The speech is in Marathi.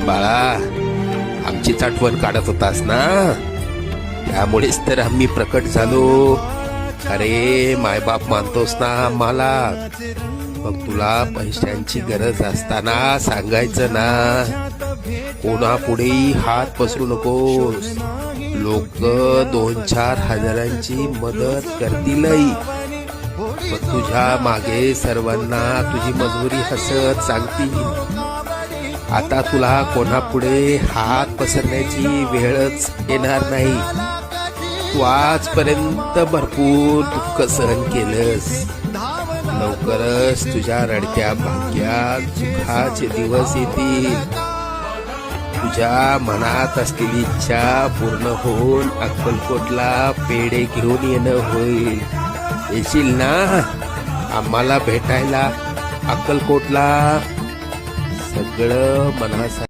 बाळा, आमचीच आठवण काढत होतास ना, त्यामुळेच तर आम्ही प्रकट झालो. अरे मायबाप मानतोस ना आम्हाला, मग तुला पैशांची गरज असताना सांगायचं ना. कोणापुढेही हात पसरू नकोस. लोक 2-4 हजारांची मदत करतीलही, पण तुझ्या मागे सर्वांना तुझी मजबुरी हसत सांगतील. आता तुला कोणापुढे हात पसरण्याची वेळच येणार नाही. तू आजपर्यंत भरपूर दुःख सहन केलंस. लवकरच तुझ्या रडक्या भाग्यात सुखाचे दिवस येतील. तुझ्या मनात असलेली इच्छा पूर्ण होऊन अक्कलकोटला पेढे घेऊन येणं होईल. येशील ना आम्हाला भेटायला अक्कलकोटला? सगळं मनासाठी